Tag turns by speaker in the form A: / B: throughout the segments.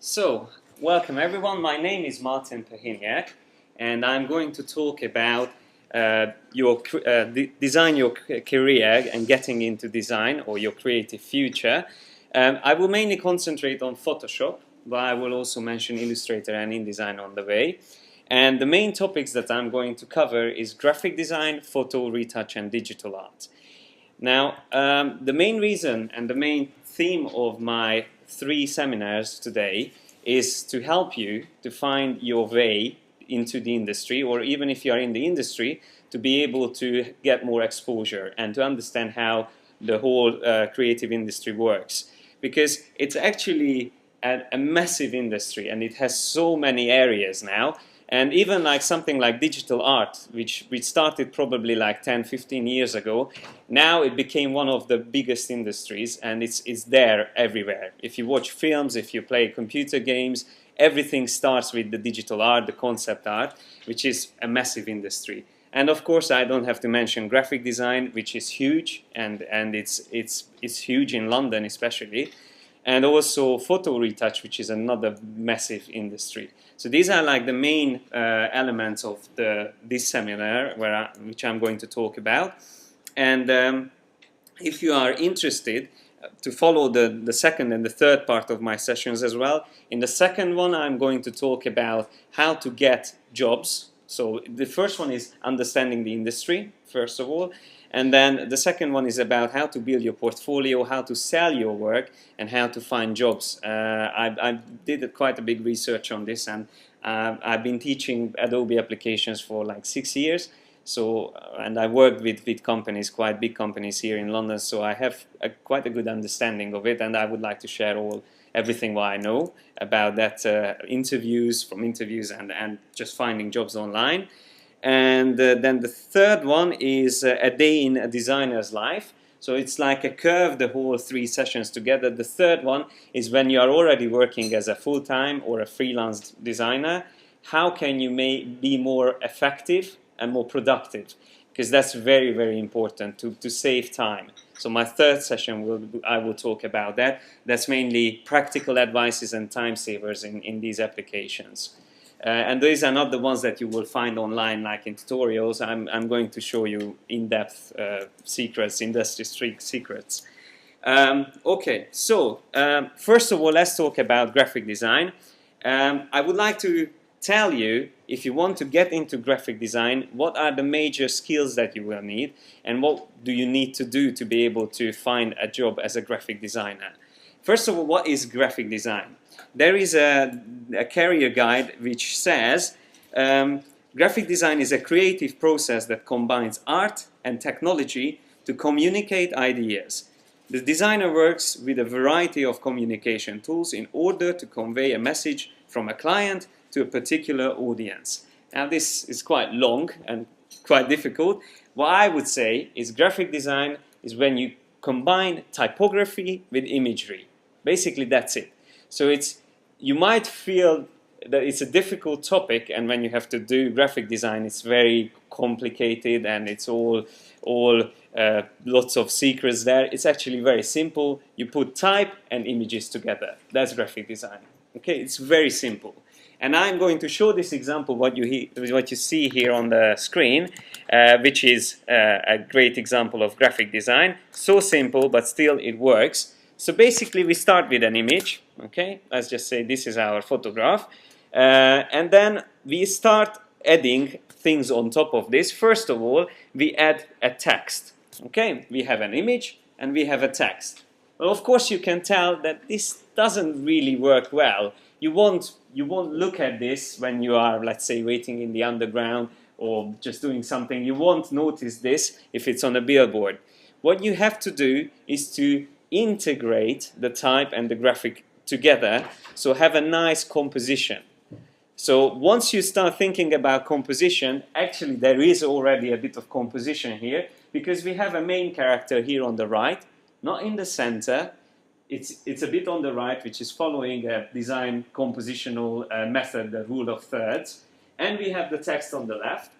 A: So, welcome everyone. My name is Marton Perhiniak, and I'm going to talk about design your career and getting into design or your creative future. I will mainly concentrate on Photoshop, but I will also mention Illustrator and InDesign on the way. And the main topics that I'm going to cover is graphic design, photo, retouch, and digital art. Now, the main reason and the main theme of my 3 seminars today is to help you to find your way into the industry, or even if you are in the industry, to be able to get more exposure and to understand how the whole creative industry works. Because it's actually a massive industry and it has so many areas now. And even like something like digital art, which started probably like 10-15 years ago, now it became one of the biggest industries, and it's there everywhere. If you watch films, if you play computer games, everything starts with the digital art, the concept art, which is a massive industry. And of course, I don't have to mention graphic design, which is huge, and it's huge in London especially. And also photo retouch, which is another massive industry. So these are like the main elements of this seminar which I'm going to talk about. And if you are interested to follow the second and the third part of my sessions as well, in the second one I'm going to talk about how to get jobs. So the first one is understanding the industry, first of all. And then the second one is about how to build your portfolio, how to sell your work, and how to find jobs. I did quite a big research on this, and I've been teaching Adobe applications for like 6 years. So, and I worked with companies, quite big companies here in London, so I have quite a good understanding of it, and I would like to share everything what I know about that, interviews and just finding jobs online. And then the third one is a day in a designer's life. So it's like a curve, the whole 3 sessions together. The third one is when you are already working as a full-time or a freelance designer. How can you be more effective and more productive? Because that's very, very important to save time. So my third session, I will talk about that. That's mainly practical advices and time savers in these applications. And these are not the ones that you will find online like in tutorials. I'm going to show you in-depth secrets, industry secrets. Okay, so first of all, let's talk about graphic design. I would like to tell you, if you want to get into graphic design, what are the major skills that you will need, and what do you need to do to be able to find a job as a graphic designer. First of all, what is graphic design? There is a career guide which says graphic design is a creative process that combines art and technology to communicate ideas. The designer works with a variety of communication tools in order to convey a message from a client to a particular audience. Now this is quite long and quite difficult. What I would say is graphic design is when you combine typography with imagery. Basically that's it. So you might feel that it's a difficult topic, and when you have to do graphic design, it's very complicated and it's all lots of secrets there. It's actually very simple. You put type and images together. That's graphic design. Okay, it's very simple. And I'm going to show this example, what you see here on the screen, which is a great example of graphic design. So simple, but still it works. So basically we start with an image, okay? Let's just say this is our photograph. And then we start adding things on top of this. First of all, we add a text, okay? We have an image and we have a text. Well, of course you can tell that this doesn't really work well. You won't look at this when you are, let's say, waiting in the underground or just doing something. You won't notice this if it's on a billboard. What you have to do is to integrate the type and the graphic together, so have a nice composition. So once you start thinking about composition, actually there is already a bit of composition here, because we have a main character here on the right, not in the center. It's a bit on the right, which is following a design compositional method, the rule of thirds, and we have the text on the left.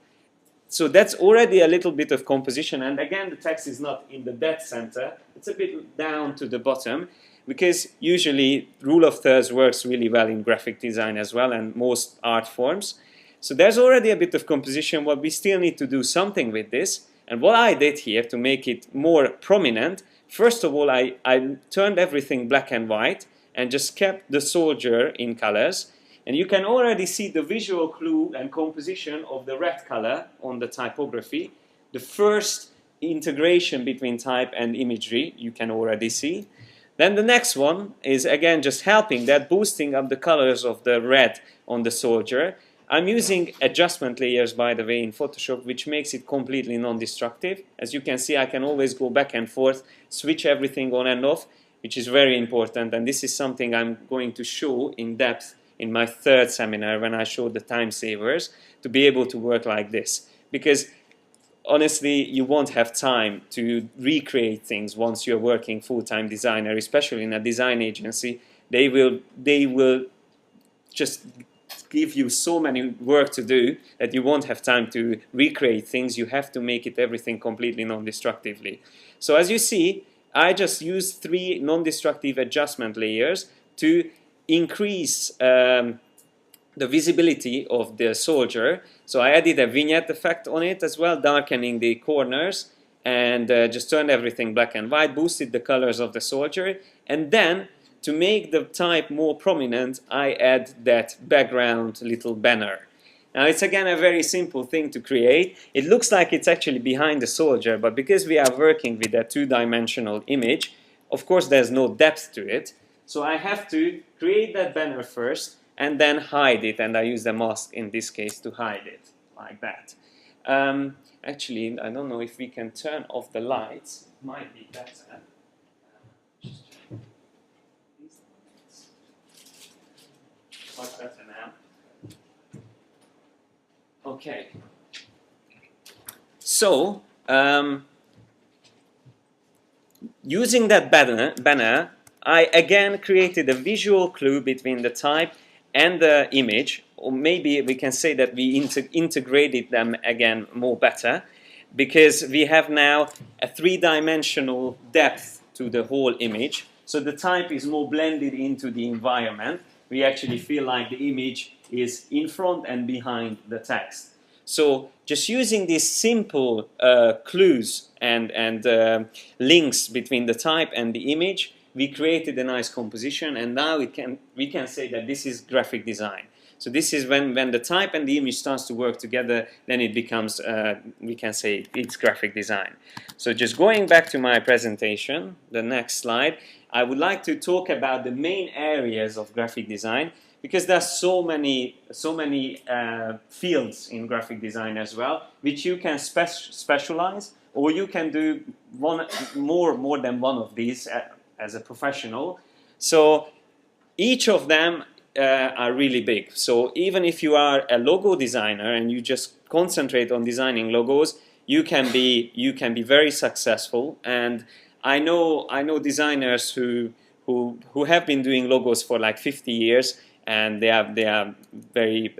A: So that's already a little bit of composition, and again the text is not in the dead center, it's a bit down to the bottom. because usually rule of thirds works really well in graphic design as well and most art forms. So there's already a bit of composition, but we still need to do something with this. And what I did here to make it more prominent, first of all, I turned everything black and white and just kept the soldier in colors. And you can already see the visual clue and composition of the red color on the typography. The first integration between type and imagery you can already see. Then the next one is again just helping that, boosting up the colors of the red on the soldier. I'm using adjustment layers, by the way, in Photoshop, which makes it completely non-destructive. As you can see, I can always go back and forth, switch everything on and off, which is very important, and this is something I'm going to show in depth in my third seminar when I show the time savers, to be able to work like this. Because honestly, you won't have time to recreate things once you're working full-time designer, especially in a design agency. They will just give you so many work to do that you won't have time to recreate things. You have to make it everything completely non-destructively. So as you see, I just used 3 non-destructive adjustment layers to increase the visibility of the soldier. So I added a vignette effect on it as well, darkening the corners, and just turned everything black and white, boosted the colors of the soldier, and then to make the type more prominent, I add that background little banner. Now it's again a very simple thing to create. It looks like it's actually behind the soldier, but because we are working with a 2-dimensional image, of course there's no depth to it. So I have to create that banner first and then hide it, and I use the mask in this case to hide it, like that. Actually, I don't know if we can turn off the lights. It might be better. Just check. Much better now. Okay. So, using that banner, I again created a visual clue between the type and the image, or maybe we can say that we integrated them again more better, because we have now a 3-dimensional depth to the whole image. So the type is more blended into the environment. We actually feel like the image is in front and behind the text. So just using these simple clues and links between the type and the image, we created a nice composition, and now we can say that this is graphic design. So this is when the type and the image starts to work together, then it becomes, we can say it's graphic design. So just going back to my presentation, the next slide, I would like to talk about the main areas of graphic design, because there's so many fields in graphic design as well, which you can specialize, or you can do more than one of these as a professional. So each of them are really big. So even if you are a logo designer and you just concentrate on designing logos, you can be very successful. And I know designers who have been doing logos for like 50 years, and they are very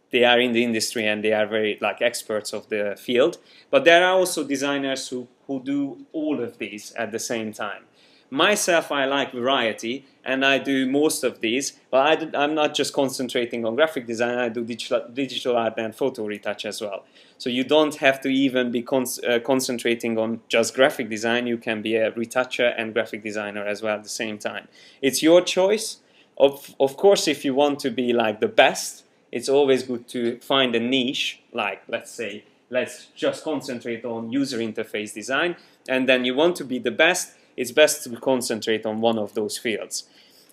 A: they are in the industry and they are very like experts of the field. But there are also designers who do all of these at the same time. Myself, I like variety, and I do most of these, but I'm not just concentrating on graphic design. I do digital art and photo retouch as well. So you don't have to even be concentrating on just graphic design. You can be a retoucher and graphic designer as well at the same time. It's your choice. Of course, if you want to be like the best, it's always good to find a niche, like let's just concentrate on user interface design, and then you want to be the best, it's best to concentrate on one of those fields.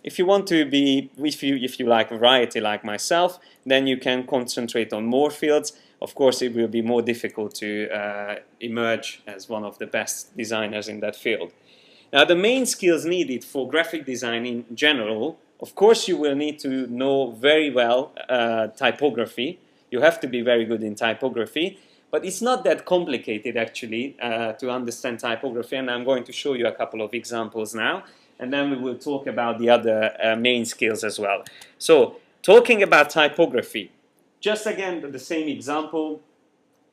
A: If you want to be, if you like variety like myself, then you can concentrate on more fields. Of course, it will be more difficult to emerge as one of the best designers in that field. Now, the main skills needed for graphic design in general, of course, you will need to know very well typography. You have to be very good in typography. But it's not that complicated, actually, to understand typography, and I'm going to show you a couple of examples now, and then we will talk about the other main skills as well. So, talking about typography, just again, the same example,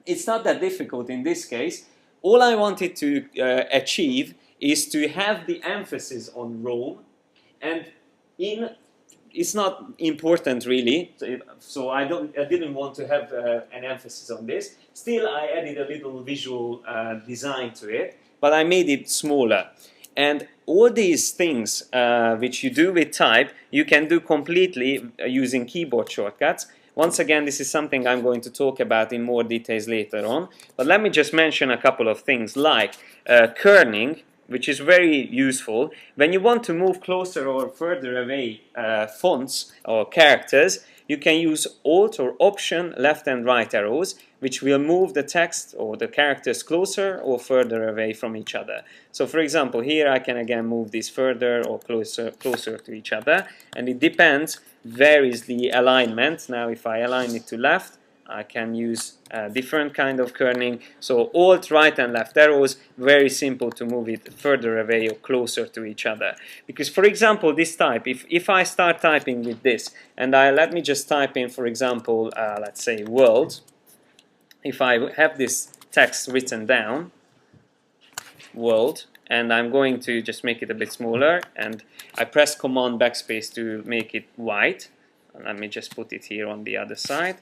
A: it's not that difficult in this case. All I wanted to achieve is to have the emphasis on Rome, and it's not important really, so I didn't want to have an emphasis on this. Still, I added a little visual design to it, but I made it smaller. And all these things which you do with type, you can do completely using keyboard shortcuts. Once again, this is something I'm going to talk about in more details later on. But let me just mention a couple of things like kerning, which is very useful. When you want to move closer or further away fonts or characters, you can use Alt or Option left and right arrows, which will move the text or the characters closer or further away from each other. So for example, here I can again move this further or closer to each other, and it depends where is the alignment. Now if I align it to left, I can use a different kind of kerning. So Alt, right and left arrows, very simple to move it further away or closer to each other. Because for example, this type, if I start typing with this, and let me just type in, for example, let's say world. If I have this text written down, world, and I'm going to just make it a bit smaller, and I press Command Backspace to make it white. Let me just put it here on the other side.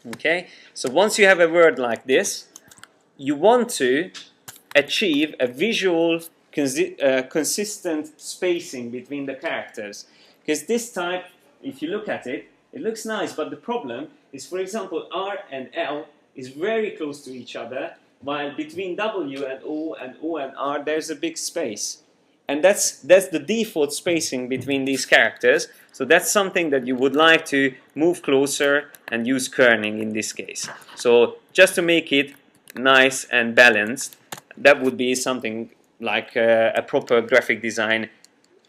A: Okay, so once you have a word like this, you want to achieve a visual consistent spacing between the characters. Because this type, if you look at it, it looks nice, but the problem is, for example, R and L is very close to each other, while between W and O and R there's a big space. And that's the default spacing between these characters. So that's something that you would like to move closer and use kerning in this case. So just to make it nice and balanced, that would be something like a proper graphic design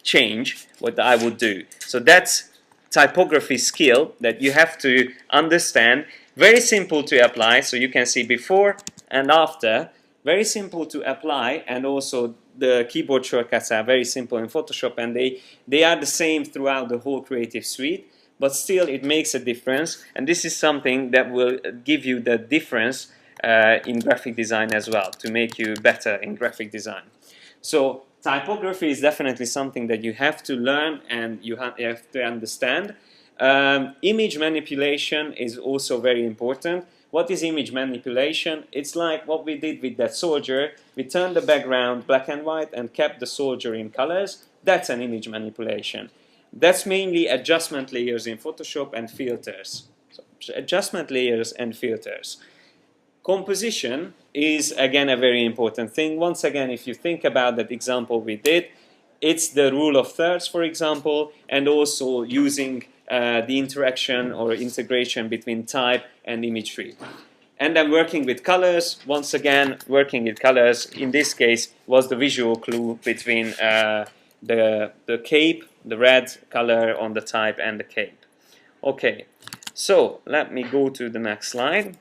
A: change, what I would do. So that's typography skill that you have to understand. Very simple to apply, so you can see before and after. Very simple to apply, and also the keyboard shortcuts are very simple in Photoshop, and they are the same throughout the whole Creative Suite, but still it makes a difference, and this is something that will give you the difference in graphic design as well, to make you better in graphic design. So typography is definitely something that you have to learn and you have to understand. Image manipulation is also very important. What is image manipulation? It's like what we did with that soldier. We turned the background black and white and kept the soldier in colors. That's an image manipulation. That's mainly adjustment layers in Photoshop and filters. So, adjustment layers and filters. Composition is again a very important thing. Once again, if you think about that example we did, it's the rule of thirds, for example, and also using the interaction or integration between type and imagery. And then working with colors, once again, working with colors, in this case, was the visual clue between the cape, the red color on the type, and the cape. Okay, so let me go to the next slide.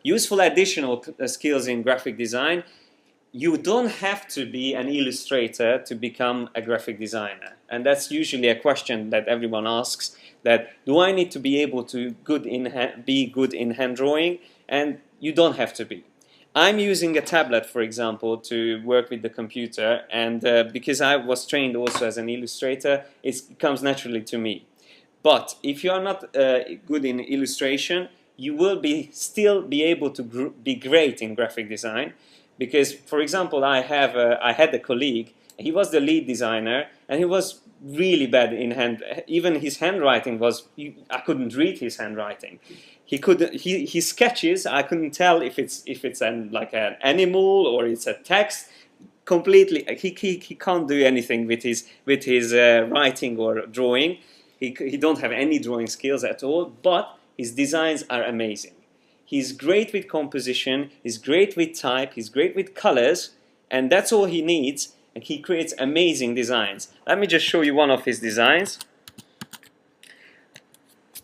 A: Useful additional skills in graphic design. You don't have to be an illustrator to become a graphic designer. And that's usually a question that everyone asks, that do I need to be able to be good in hand drawing? And you don't have to be. I'm using a tablet, for example, to work with the computer, and because I was trained also as an illustrator, it comes naturally to me. But if you are not good in illustration, you will still be able to be great in graphic design. Because, for example, I had a colleague, he was the lead designer, and he was really bad in even his handwriting was, I couldn't read his handwriting. His sketches, I couldn't tell if it's like an animal or it's a text. Completely, he can't do anything with his writing or drawing. He don't have any drawing skills at all, but his designs are amazing. He's great with composition, he's great with type, he's great with colors, and that's all he needs, and he creates amazing designs. Let me just show you one of his designs.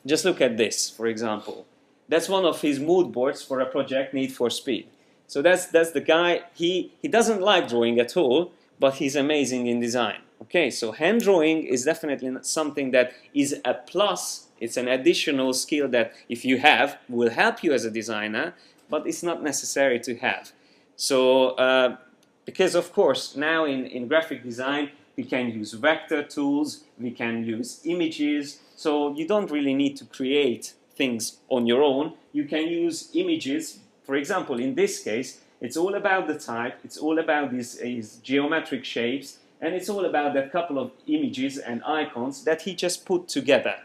A: Just look at this, for example. That's one of his mood boards for a project, Need for Speed. So that's the guy, he doesn't like drawing at all, but he's amazing in design. Okay, so hand drawing is definitely something that is a plus. It's an additional skill that if you have, will help you as a designer, but it's not necessary to have. So because of course now in graphic design we can use vector tools, we can use images, so you don't really need to create things on your own. You can use images. For example, in this case, it's all about the type, it's all about these geometric shapes, and it's all about that couple of images and icons that he just put together.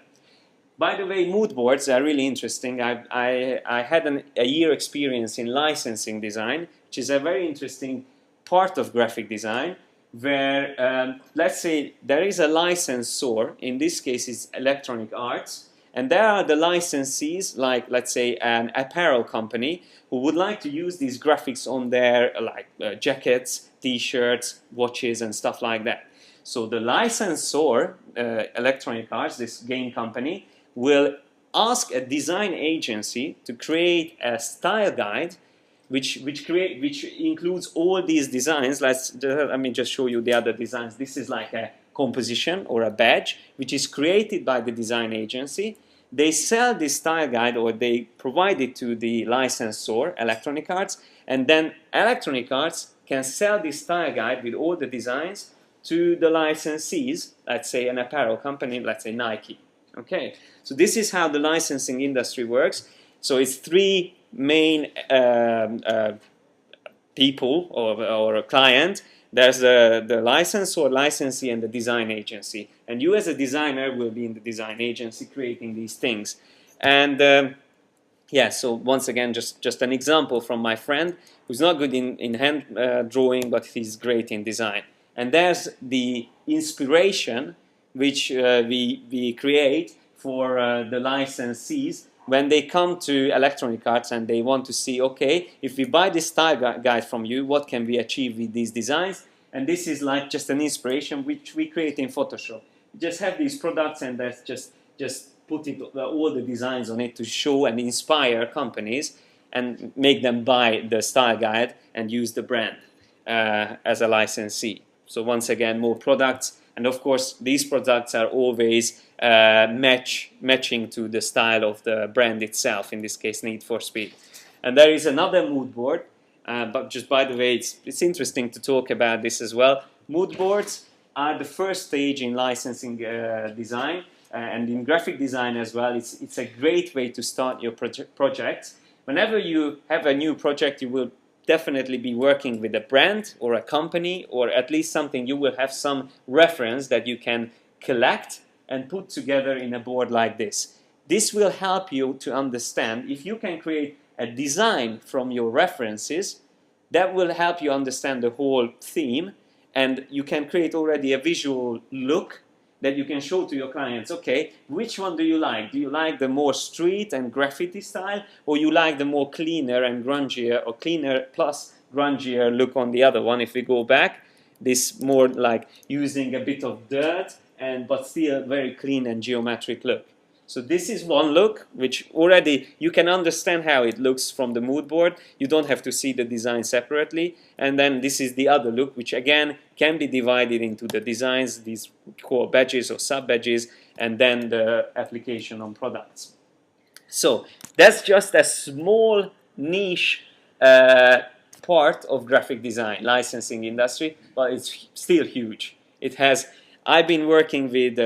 A: By the way, mood boards are really interesting. I had a year experience in licensing design, which is a very interesting part of graphic design, where let's say there is a licensor, in this case it's Electronic Arts, and there are the licensees, like let's say an apparel company, who would like to use these graphics on their jackets, t-shirts, watches and stuff like that. So the licensor, Electronic Arts, this game company, will ask a design agency to create a style guide which includes all these designs. Let me just show you the other designs. This is like a composition or a badge which is created by the design agency. They sell this style guide, or they provide it to the licensor, Electronic Arts, and then Electronic Arts can sell this style guide with all the designs to the licensees, let's say an apparel company, let's say Nike. Okay, so this is how the licensing industry works. So it's three main people or a client. There's the licensor, licensee, and the design agency. And you as a designer will be in the design agency creating these things. And yeah, so once again, just an example from my friend who's not good in hand drawing, but he's great in design. And there's the inspiration which we create for the licensees when they come to Electronic Arts and they want to see, okay, if we buy this style guide from you, what can we achieve with these designs? And this is like just an inspiration which we create in Photoshop. We just have these products and that's just put all the designs on it to show and inspire companies and make them buy the style guide and use the brand as a licensee. So once again, more products. And of course, these products are always matching to the style of the brand itself, in this case, Need for Speed. And there is another mood board, but just by the way, it's interesting to talk about this as well. Mood boards are the first stage in licensing design, and in graphic design as well. It's a great way to start your projects. Whenever you have a new project, you will definitely be working with a brand or a company, or at least something you will have some reference that you can collect and put together in a board like this. This will help you to understand. If you can create a design from your references, that will help you understand the whole theme, and you can create already a visual look that you can show to your clients. Okay, which one do you like? Do you like the more street and graffiti style, or you like the more cleaner and grungier, or cleaner plus grungier look on the other one? If we go back, this more like using a bit of dirt but still very clean and geometric look. So this is one look which already you can understand how it looks from the mood board. You don't have to see the design separately. And then this is the other look, which again can be divided into the designs, these core badges or sub badges, and then the application on products. So that's just a small niche part of graphic design, licensing industry, but it's still huge. I've been working with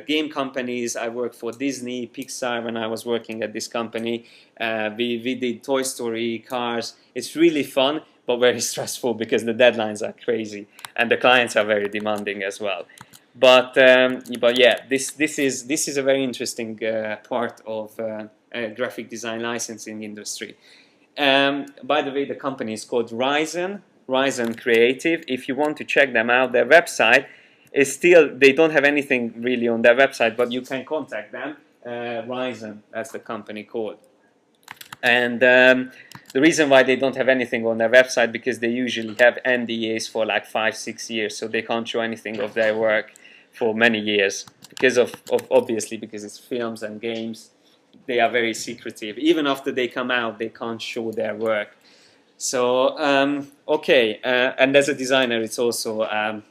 A: game companies. I worked for Disney, Pixar when I was working at this company. We did Toy Story, Cars. It's really fun, but very stressful because the deadlines are crazy and the clients are very demanding as well. But yeah, this is a very interesting part of graphic design licensing industry. By the way, the company is called Ryzen Creative. If you want to check them out, their website is still, they don't have anything really on their website, but you can contact them. Ryzen, that's the company called. And the reason why they don't have anything on their website, because they usually have NDAs for like 5-6 years, so they can't show anything of their work for many years because of obviously because it's films and games. They are very secretive. Even after they come out, they can't show their work. So okay, and as a designer, it's also a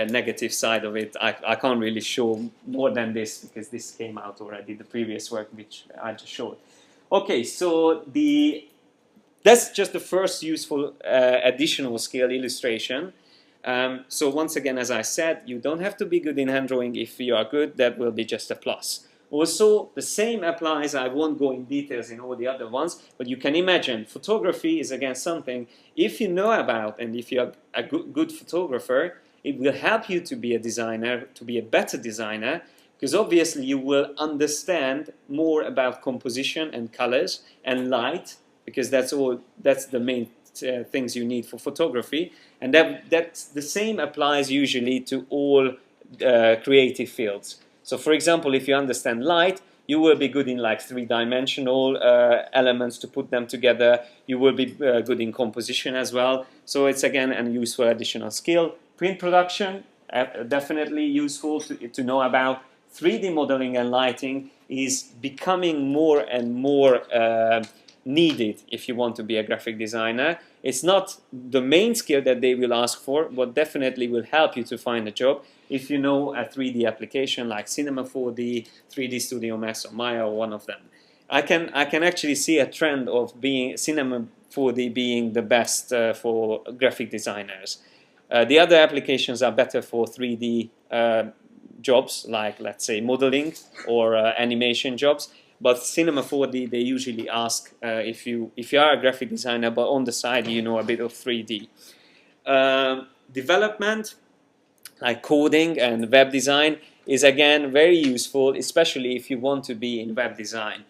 A: negative side of it. I can't really show more than this because this came out already, the previous work which I just showed. Okay, so the that's just the first useful additional skill, illustration. So once again, as I said, you don't have to be good in hand drawing. If you are good, that will be just a plus. Also, the same applies. I won't go in details in all the other ones, but you can imagine photography is again something, if you know about and if you're a good photographer, it will help you to be a designer, to be a better designer, because obviously you will understand more about composition and colors and light, because that's the main things you need for photography, and that's the same applies usually to all creative fields. So for example, if you understand light, you will be good in like three-dimensional elements to put them together. You will be good in composition as well. So it's again a useful additional skill. Print production, definitely useful to know about. 3D modeling and lighting is becoming more and more needed if you want to be a graphic designer. It's not the main skill that they will ask for, but definitely will help you to find a job if you know a 3D application like Cinema 4D, 3D Studio Max or Maya, or one of them. I can actually see a trend of being Cinema 4D being the best for graphic designers. The other applications are better for 3D jobs, like let's say modeling or animation jobs. But Cinema 4D, they usually ask if you are a graphic designer, but on the side you know a bit of 3D. Development, like coding and web design, is again very useful, especially if you want to be in web design.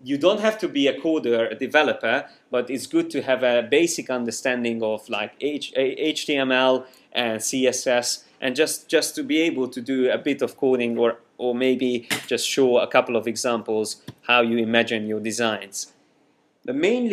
A: You don't have to be a coder, a developer, but it's good to have a basic understanding of like HTML and CSS, and just to be able to do a bit of coding, or maybe just show a couple of examples how you imagine your designs. The main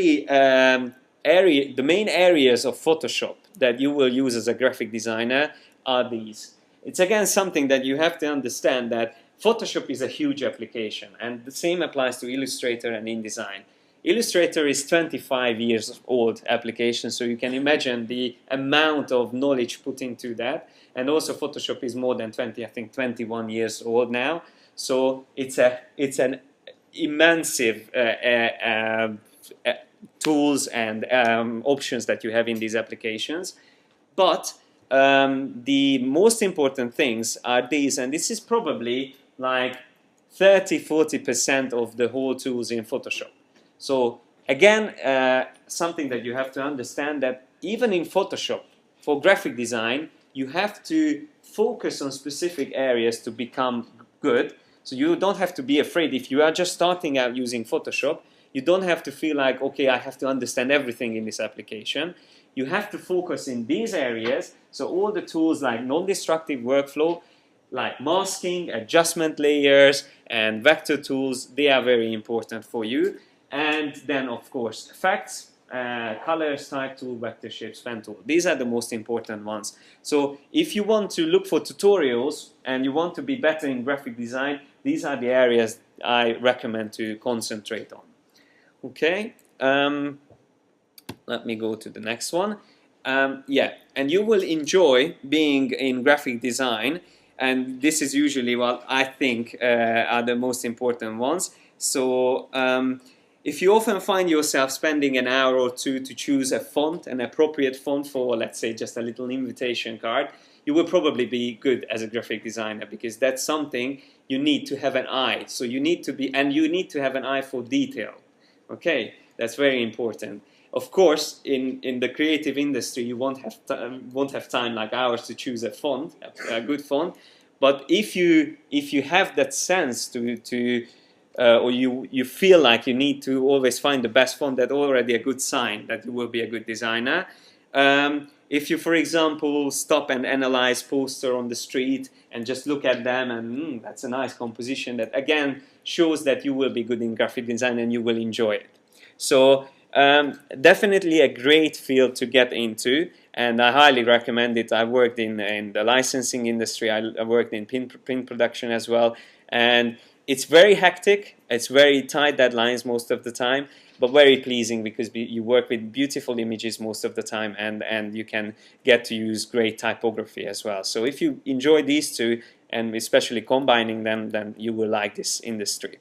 A: areas of Photoshop that you will use as a graphic designer are these. It's again something that you have to understand, that Photoshop is a huge application, and the same applies to Illustrator and InDesign. Illustrator is 25 years old application, so you can imagine the amount of knowledge put into that. And also Photoshop is more than 20, I think 21 years old now. So it's an immense tools and options that you have in these applications. But the most important things are these, and this is probably like 30–40% of the whole tools in Photoshop. So again, something that you have to understand, that even in Photoshop, for graphic design, you have to focus on specific areas to become good. So you don't have to be afraid. If you are just starting out using Photoshop, you don't have to feel like, okay, I have to understand everything in this application. You have to focus in these areas. So all the tools like non-destructive workflow, like masking, adjustment layers, and vector tools, they are very important for you. And then, of course, effects, colors, type tool, vector shapes, pen tool. These are the most important ones. So if you want to look for tutorials and you want to be better in graphic design, these are the areas I recommend to concentrate on. Okay, let me go to the next one. Yeah, and you will enjoy being in graphic design, and this is usually what I think are the most important ones. So if you often find yourself spending an hour or two to choose a font, an appropriate font for, let's say, just a little invitation card, you will probably be good as a graphic designer, because that's something you need to have an eye. So you need to be, and you need to have an eye for detail. Okay, that's very important. Of course, in the creative industry, you won't have time like ours to choose a font, a good font. But if you have that sense or you feel like you need to always find the best font, that's already a good sign that you will be a good designer. If you, for example, stop and analyze poster on the street and just look at them and that's a nice composition, that again shows that you will be good in graphic design and you will enjoy it. So definitely a great field to get into, and I highly recommend it. I worked in the licensing industry, I worked in print production as well, and it's very hectic, it's very tight deadlines most of the time, but very pleasing because you work with beautiful images most of the time, and you can get to use great typography as well. So if you enjoy these two, and especially combining them, then you will like this industry.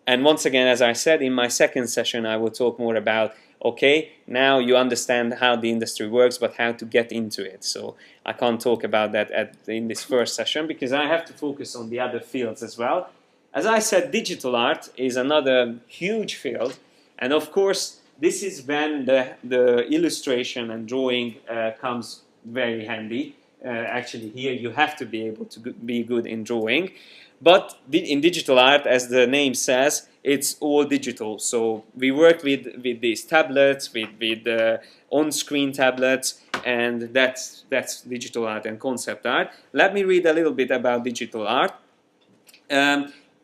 A: And once again, as I said, in my second session I will talk more about okay, now you understand how the industry works, but how to get into it. So I can't talk about that in this first session because I have to focus on the other fields as well. As I said, digital art is another huge field, and of course this is when the illustration and drawing comes very handy. Actually, here you have to be able to be good in drawing. But in digital art, as the name says, it's all digital. So we work with these tablets, with on-screen tablets, and that's digital art and concept art. Let me read a little bit about digital art.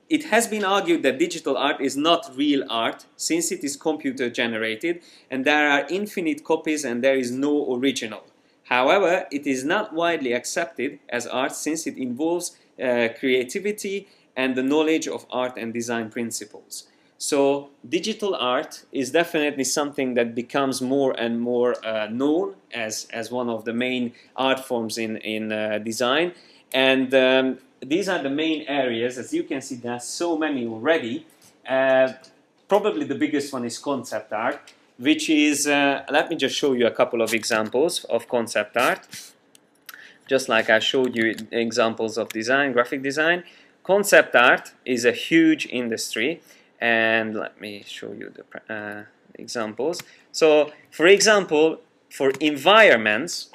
A: It has been argued that digital art is not real art since it is computer generated and there are infinite copies and there is no original. However, it is not widely accepted as art since it involves creativity and the knowledge of art and design principles. So digital art is definitely something that becomes more and more known as one of the main art forms in design. And these are the main areas. As you can see, there are so many already. Probably the biggest one is concept art, which is, let me just show you a couple of examples of concept art. Just like I showed you examples of design, graphic design. Concept art is a huge industry, and let me show you the examples. So, for example, for environments,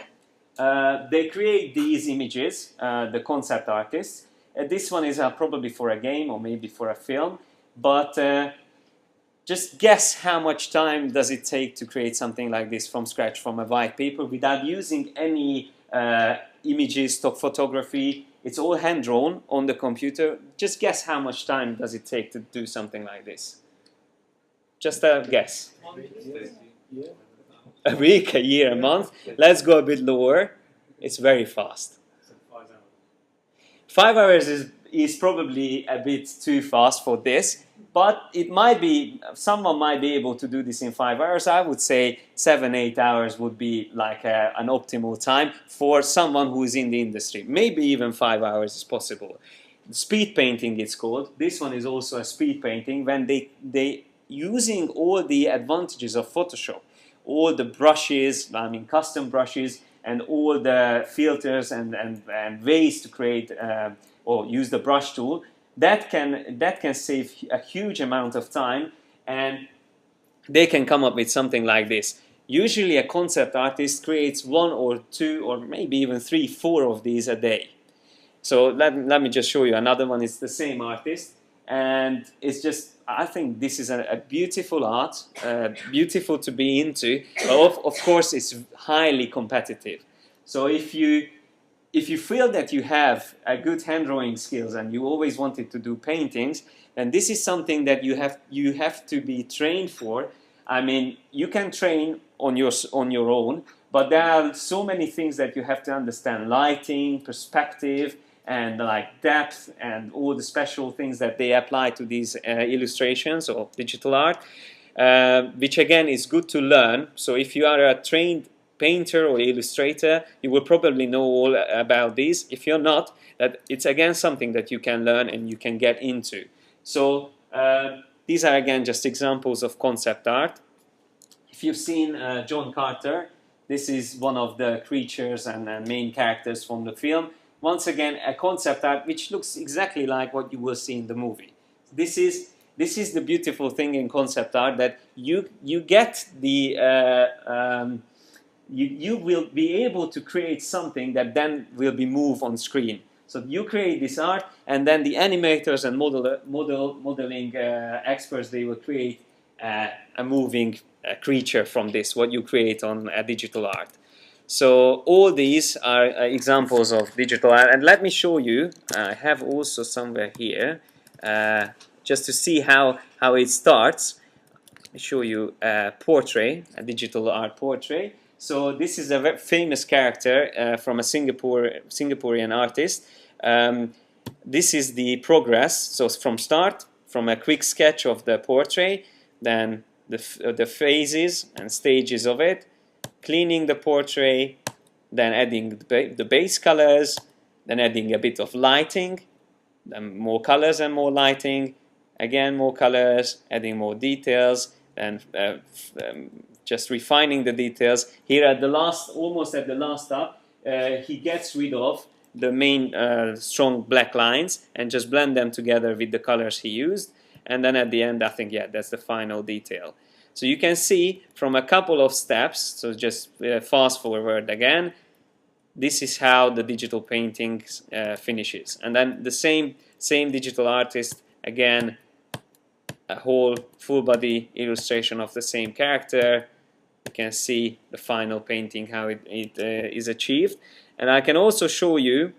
A: they create these images, the concept artists. This one is probably for a game or maybe for a film, but just guess how much time does it take to create something like this from scratch, from a white paper, without using any images, stock photography. It's all hand-drawn on the computer. Just guess how much time does it take to do something like this? Just a guess. A week, a year, a month. Let's go a bit lower. It's very fast. 5 hours is probably a bit too fast for this, but it might be, someone might be able to do this in 5 hours. I would say 7-8 hours would be like an optimal time for someone who is in the industry. Maybe even 5 hours is possible. Speed painting it's called. This one is also a speed painting when they using all the advantages of Photoshop, all the brushes, I mean custom brushes, and all the filters and ways to create or use the brush tool, that can save a huge amount of time, and they can come up with something like this. Usually a concept artist creates 1 or 2 or maybe even 3, 4 of these a day. So let me just show you another one. It's the same artist, and it's just, I think this is a beautiful art, beautiful to be into. But of course, it's highly competitive. So if you feel that you have a good hand drawing skills and you always wanted to do paintings, then this is something that you have to be trained for. I mean, you can train on your own, but there are so many things that you have to understand: lighting, perspective, and like depth, and all the special things that they apply to these illustrations or digital art, which again is good to learn. So if you are a trained painter or illustrator, you will probably know all about these. If you're not, that it's again something that you can learn and you can get into. So these are again just examples of concept art. If you've seen John Carter, this is one of the creatures and main characters from the film. Once again, a concept art which looks exactly like what you will see in the movie. This is the beautiful thing in concept art, that you get the you will be able to create something that then will be moved on screen. So you create this art, and then the animators and modeling experts, they will create a moving creature from this, what you create on a digital art. So all these are examples of digital art, and let me show you. I have also somewhere here just to see how it starts. Let me show you a portrait, a digital art portrait. So this is a very famous character from a Singaporean artist. This is the progress. So from a quick sketch of the portrait, then the phases and stages of it, cleaning the portrait, then adding the base colors, then adding a bit of lighting, then more colors and more lighting, again more colors, adding more details, and just refining the details. Here at the last, almost at the last step, he gets rid of the main strong black lines and just blend them together with the colors he used. And then at the end, I think, yeah, that's the final detail. So you can see from a couple of steps, so just fast forward again, this is how the digital painting finishes. And then the same digital artist, again, a whole full body illustration of the same character. You can see the final painting, how it is achieved. And I can also show you,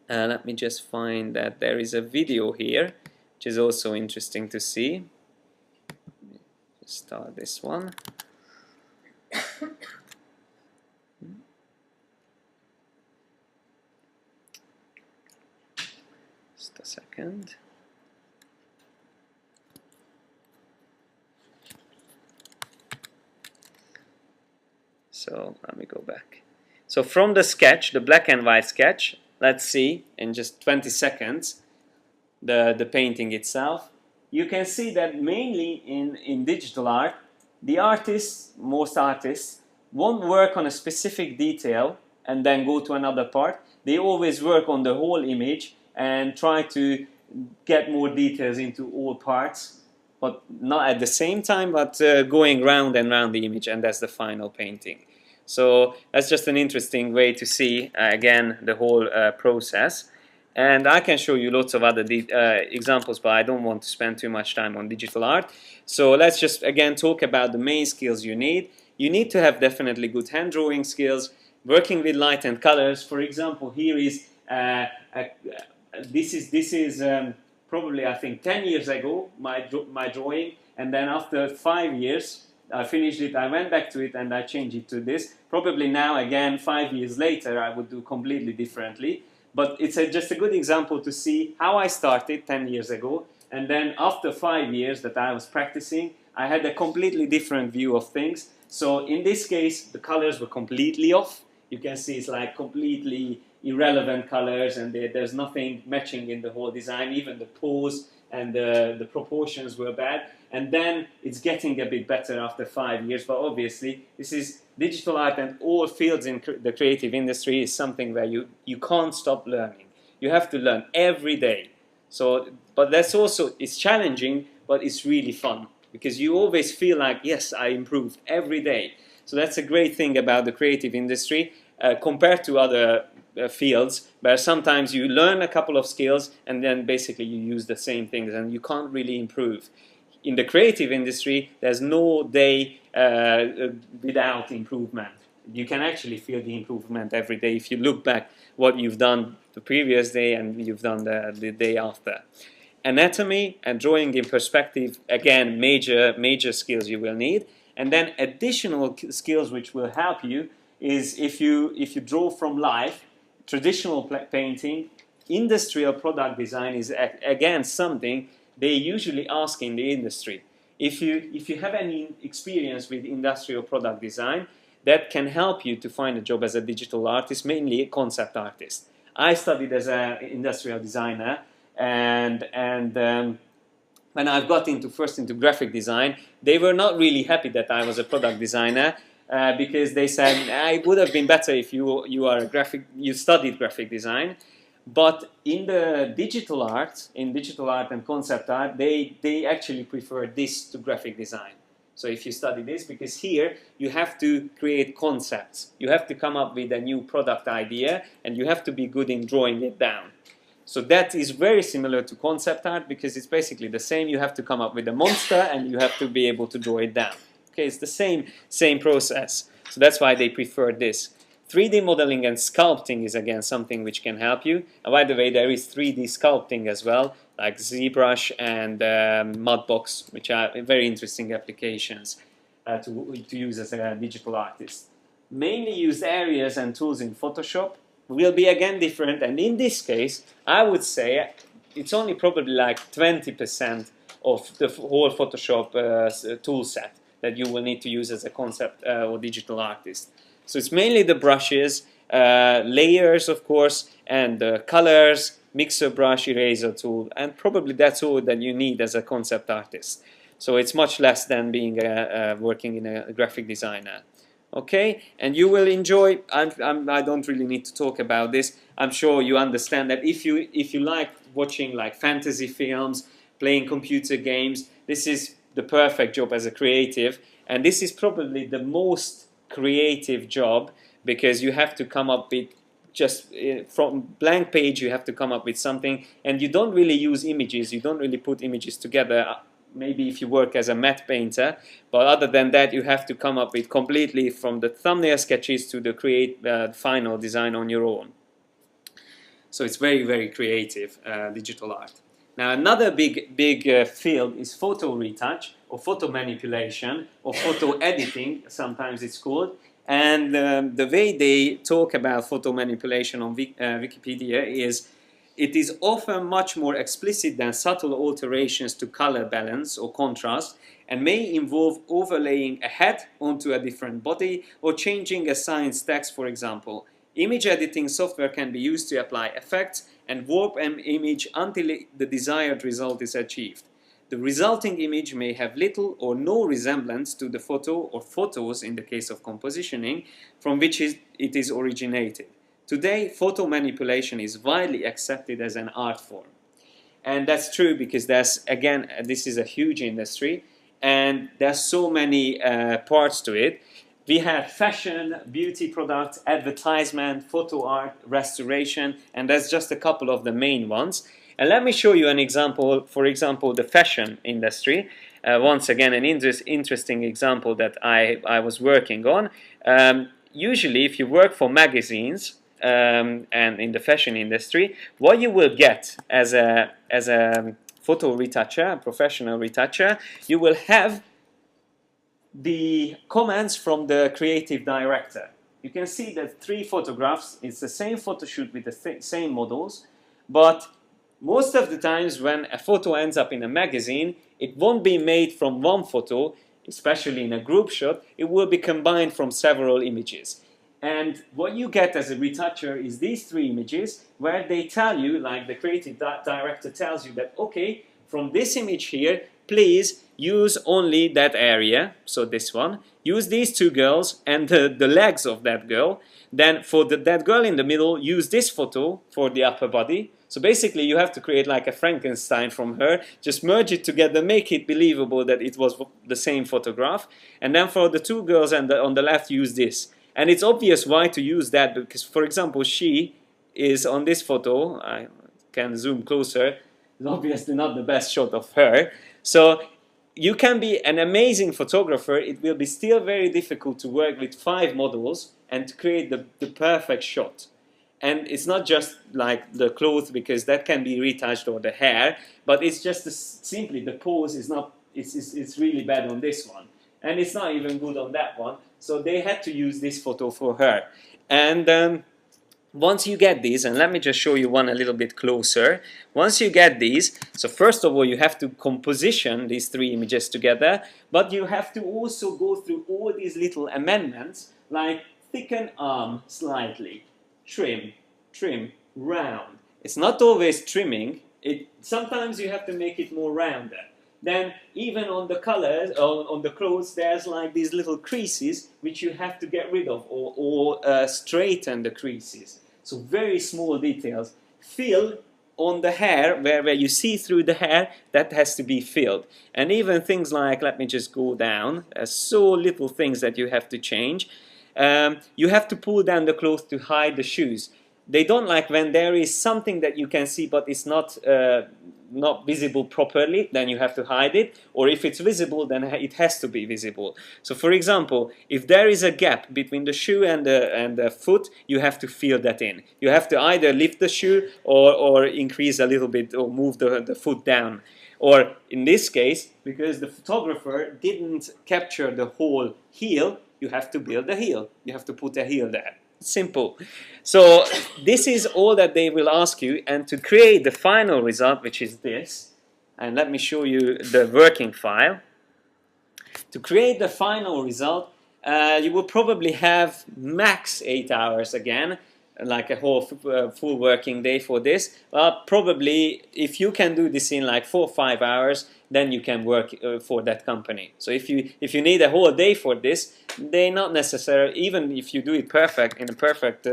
A: let me just find that there is a video here, which is also interesting to see. Let's start this one. Just a second. So let me go back. So from the sketch, the black and white sketch, let's see in just 20 seconds the painting itself. You can see that mainly in digital art, the artists, most artists, won't work on a specific detail and then go to another part. They always work on the whole image and try to get more details into all parts, but not at the same time, but going round and round the image, and that's the final painting. So that's just an interesting way to see, again, the whole process. And I can show you lots of other examples, but I don't want to spend too much time on digital art. So let's just, again, talk about the main skills you need. You need to have definitely good hand drawing skills, working with light and colors. For example, here is, this is probably, I think, 10 years ago, my drawing. And then after 5 years, I finished it, I went back to it and I changed it to this. Probably now, again, 5 years later, I would do completely differently. But it's just a good example to see how I started 10 years ago. And then after 5 years that I was practicing, I had a completely different view of things. So in this case, the colors were completely off. You can see it's like completely irrelevant colors, and there's nothing matching in the whole design. Even the pose and the proportions were bad. And then it's getting a bit better after 5 years, but obviously this is digital art, and all fields in the creative industry is something where you can't stop learning. You have to learn every day. So, but that's also, it's challenging, but it's really fun, because you always feel like, yes, I improved every day. So that's a great thing about the creative industry compared to other fields, where sometimes you learn a couple of skills and then basically you use the same things and you can't really improve. In the creative industry, there's no day without improvement. You can actually feel the improvement every day if you look back what you've done the previous day and you've done the day after. Anatomy and drawing in perspective, again, major skills you will need. And then additional skills which will help you is if you draw from life, traditional painting, industrial product design is again something they usually ask in the industry. If you have any experience with industrial product design, that can help you to find a job as a digital artist, mainly a concept artist. I studied as an industrial designer, and when I got first into graphic design, they were not really happy that I was a product designer, because they said it would have been better if you studied graphic design. But in the digital art, and concept art, they actually prefer this to graphic design. So if you study this, because here you have to create concepts, you have to come up with a new product idea, and you have to be good in drawing it down. So that is very similar to concept art, because it's basically the same. You have to come up with a monster and you have to be able to draw it down. Okay, it's the same process. So that's why they prefer this. 3D modeling and sculpting is again something which can help you. And by the way, there is 3D sculpting as well, like ZBrush and Mudbox, which are very interesting applications to use as a digital artist. Mainly used areas and tools in Photoshop will be again different, and in this case, I would say it's only probably like 20% of the whole Photoshop tool set that you will need to use as a concept or digital artist. So it's mainly the brushes, layers of course, and colors, mixer brush, eraser tool, and probably that's all that you need as a concept artist. So it's much less than being working in a graphic designer. Okay, and you will enjoy. I don't really need to talk about this. I'm sure you understand that if you like watching like fantasy films, playing computer games, this is the perfect job as a creative, and this is probably the most creative job because you have to come up with just from blank page. You have to come up with something, and you don't really use images. You don't really put images together. Maybe if you work as a matte painter, but other than that, you have to come up with completely from the thumbnail sketches to the final design on your own. So it's very, very creative, digital art. Now another big field is photo retouch or photo manipulation or photo editing, sometimes it's called. And the way they talk about photo manipulation on Wikipedia is it is often much more explicit than subtle alterations to color balance or contrast and may involve overlaying a head onto a different body or changing a science text, for example. Image editing software can be used to apply effects and warp an image until the desired result is achieved. The resulting image may have little or no resemblance to the photo or photos in the case of compositioning from which it is originated. Today, photo manipulation is widely accepted as an art form. And that's true because this is a huge industry and there's so many parts to it. We have fashion, beauty products, advertisement, photo art, restoration, and that's just a couple of the main ones. And let me show you an example, for example, the fashion industry. Once again, an interesting example that I was working on. Usually, if you work for magazines, and in the fashion industry, what you will get as a photo retoucher, a professional retoucher, you will have the comments from the creative director. You can see that 3 photographs, it's the same photo shoot with the same models, but most of the times when a photo ends up in a magazine, it won't be made from one photo, especially in a group shot, it will be combined from several images. And what you get as a retoucher is these 3 images where they tell you, like the creative director tells you that, okay, from this image here, please use only that area, so this one, use these 2 girls and the legs of that girl. Then for that girl in the middle, use this photo for the upper body. So basically you have to create like a Frankenstein from her, just merge it together, make it believable that it was the same photograph. And then for the 2 girls on the left, use this. And it's obvious why to use that, because, for example, she is on this photo, I can zoom closer, it's obviously not the best shot of her. So you can be an amazing photographer, it will be still very difficult to work with 5 models and to create the perfect shot. And it's not just like the clothes, because that can be retouched, or the hair, but it's just simply the pose is not, it's really bad on this one. And it's not even good on that one. So they had to use this photo for her. And once you get these, and let me just show you one a little bit closer. Once you get these, so first of all, you have to composition these 3 images together, but you have to also go through all these little amendments, like thicken arm slightly, trim, round. It's not always trimming. Sometimes you have to make it more rounder. Then even on the colors, on the clothes, there's like these little creases which you have to get rid of, or straighten the creases. So very small details. Fill on the hair, where you see through the hair, that has to be filled. And even things like, let me just go down, there's so little things that you have to change. You have to pull down the clothes to hide the shoes. They don't like when there is something that you can see but it's not visible properly, then you have to hide it, or if it's visible, then it has to be visible. So for example, if there is a gap between the shoe and the foot, you have to fill that in. You have to either lift the shoe or increase a little bit, or move the foot down. Or in this case, because the photographer didn't capture the whole heel, you have to build a heel. You have to put a heel there. Simple. So this is all that they will ask you, and to create the final result, which is this, and let me show you the working file. To create the final result, you will probably have max 8 hours again, like a whole full working day for this. Probably if you can do this in like 4 or 5 hours, then you can work for that company. So if you need a whole day for this, they not necessarily, even if you do it perfect in a perfect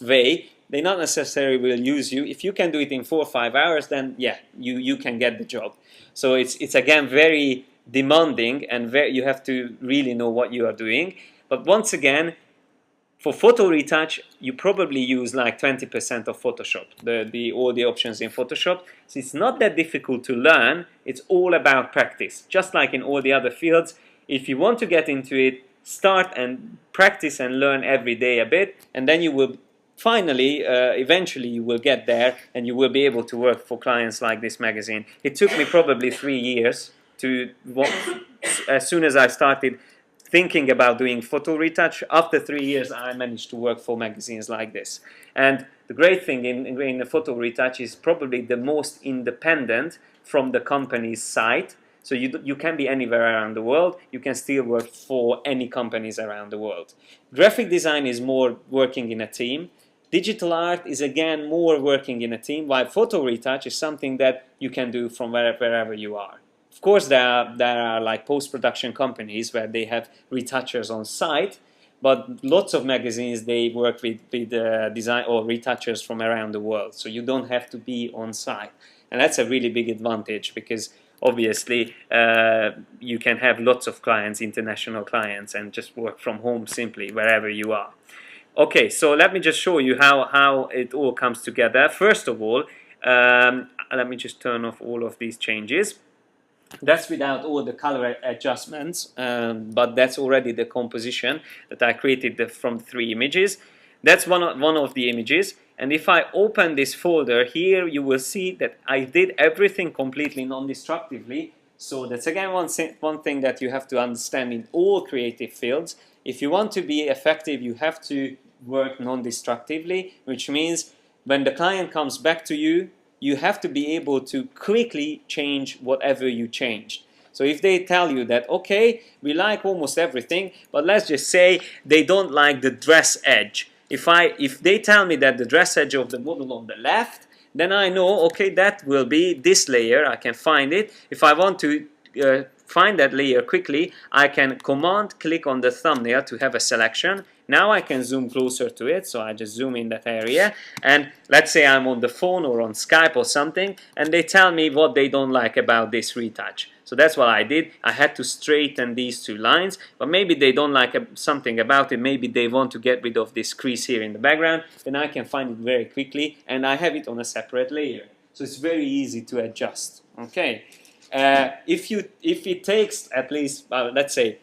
A: way, they not necessarily will use you. If you can do it in 4 or 5 hours, then yeah, you can get the job. So it's again very demanding, and you have to really know what you are doing. But once again, for photo retouch, you probably use like 20% of Photoshop, all the options in Photoshop. So it's not that difficult to learn. It's all about practice. Just like in all the other fields, if you want to get into it, start and practice and learn every day a bit, and then you will finally, eventually you will get there and you will be able to work for clients like this magazine. It took me probably 3 years to, as soon as I started thinking about doing photo retouch, after 3 years I managed to work for magazines like this. And the great thing in the photo retouch is probably the most independent from the company's side. So you can be anywhere around the world, you can still work for any companies around the world. Graphic design is more working in a team. Digital art is again more working in a team, while photo retouch is something that you can do from wherever you are. Of course, there are like post-production companies where they have retouchers on site, but lots of magazines, they work with design or retouchers from around the world, so you don't have to be on site. And that's a really big advantage, because obviously you can have lots of clients, international clients, and just work from home simply wherever you are. Okay, so let me just show you how it all comes together. First of all, let me just turn off all of these changes. That's without all the color adjustments, but that's already the composition that I created from 3 images. That's one of the images. And if I open this folder here, you will see that I did everything completely non-destructively. So that's again one thing that you have to understand in all creative fields. If you want to be effective, you have to work non-destructively, which means when the client comes back to you, you have to be able to quickly change whatever you changed. So if they tell you that, okay, we like almost everything, but let's just say they don't like the dress edge. If they tell me that the dress edge of the model on the left, then I know, okay, that will be this layer, I can find it. If I want to find that layer quickly, I can command click on the thumbnail to have a selection. Now I can zoom closer to it, so I just zoom in that area, and let's say I'm on the phone or on Skype or something, and they tell me what they don't like about this retouch. So that's what I did. I had to straighten these 2 lines, but maybe they don't like something about it. Maybe they want to get rid of this crease here in the background. Then I can find it very quickly, and I have it on a separate layer. So it's very easy to adjust. Okay. If it takes at least, let's say,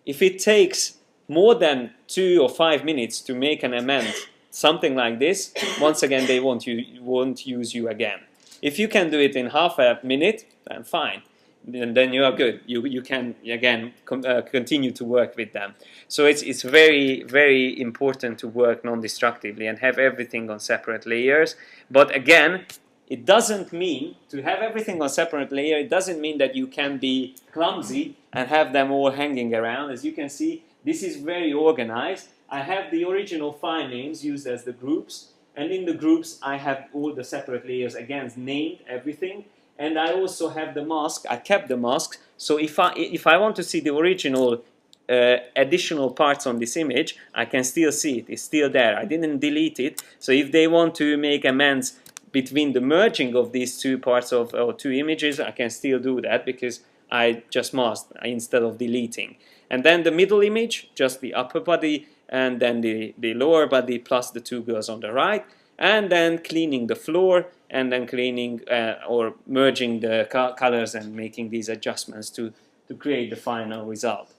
A: if it takes more than 2 or 5 minutes to make an amend, something like this, once again they won't use you again. If you can do it in half a minute, then fine. Then you are good. You can again continue to work with them. So it's very, very important to work non-destructively and have everything on separate layers. But again, it doesn't mean to have everything on separate layer. It doesn't mean that you can be clumsy and have them all hanging around. As you can see, this is very organized. I have the original file names used as the groups, and in the groups I have all the separate layers again named everything. And I also have the mask. I kept the mask, so if I want to see the original additional parts on this image, I can still see it. It's still there. I didn't delete it. So if they want to make amends between the merging of these 2 parts or 2 images, I can still do that because I just masked instead of deleting. And then the middle image, just the upper body, and then the lower body plus the 2 girls on the right, and then cleaning the floor, and then cleaning or merging the colors and making these adjustments to create the final result.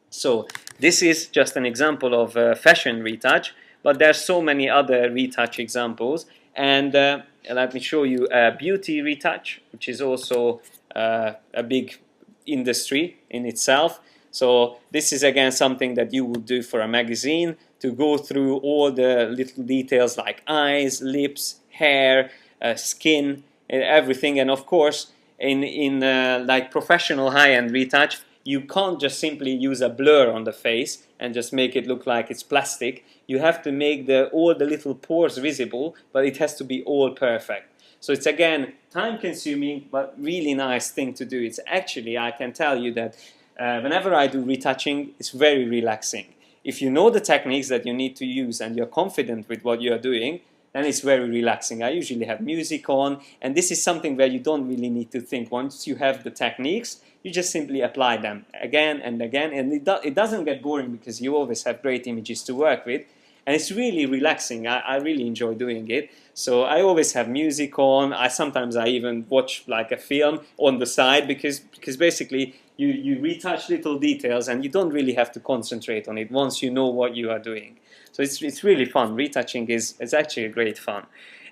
A: So this is just an example of fashion retouch, but there's so many other retouch examples. And let me show you beauty retouch, which is also a big industry in itself. So this is again something that you would do for a magazine, to go through all the little details like eyes, lips, hair, skin, everything. And of course, in like professional high-end retouch, you can't just simply use a blur on the face. and just make it look like it's plastic. You have to make all the little pores visible, but it has to be all perfect. So it's again time-consuming, but really nice thing to do. It's actually, I can tell you that whenever I do retouching, it's very relaxing. If you know the techniques that you need to use and you're confident with what you're doing, then it's very relaxing. I usually have music on, and this is something where you don't really need to think. Once you have the techniques, you just simply apply them again and again, and it doesn't get boring because you always have great images to work with, and it's really relaxing. I really enjoy doing it. So I always have music on. Sometimes I even watch like a film on the side because basically you retouch little details and you don't really have to concentrate on it once you know what you are doing. So it's really fun. Retouching is actually great fun.